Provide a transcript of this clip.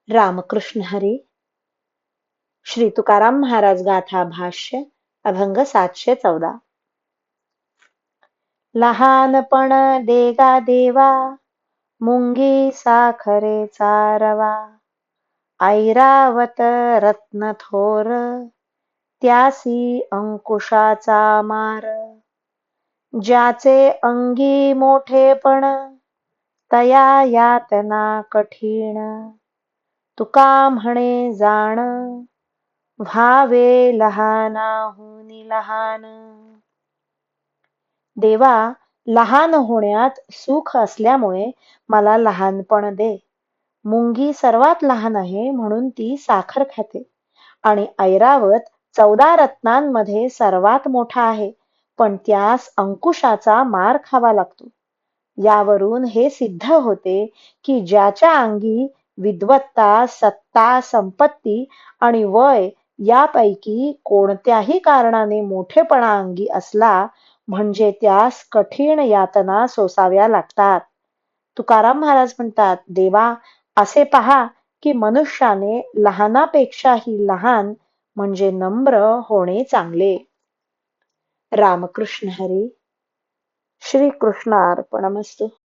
रामकृष्ण हरी. श्री तुकाराम महाराज गाथा भाष्य अभंग 714. लहानपण देगा देवा, मुंगी साखरेचा रवा. ऐरावत रत्न थोर, त्यासी अंकुशाचा मार. ज्याचे अंगी मोठेपण, तया यातना कठीण. तुका म्हणे जाण, व्हावे लहानाहुनी लहान. देवा, लहान होण्यात सुख असल्यामुळे मला लहानपण दे. मुंगी सर्वात लहान आहे म्हणून ती साखर खाते, आणि ऐरावत 14 रत्नांमध्ये सर्वात मोठा आहे, पण त्यास अंकुशाचा मार खावा लागतो. यावरून हे सिद्ध होते की ज्याच्या अंगी विद्वत्ता, सत्ता, संपत्ती आणि वय यापैकी कोणत्याही कारणाने मोठेपणा अंगी असला म्हणजे त्यास कठीण यातना सोसाव्या लागतात. तुकाराम महाराज म्हणतात, देवा, असे पहा की मनुष्याने लहानापेक्षाही लहान म्हणजे नम्र होणे चांगले. रामकृष्ण हरी. श्री कृष्णार्पणमस्तु.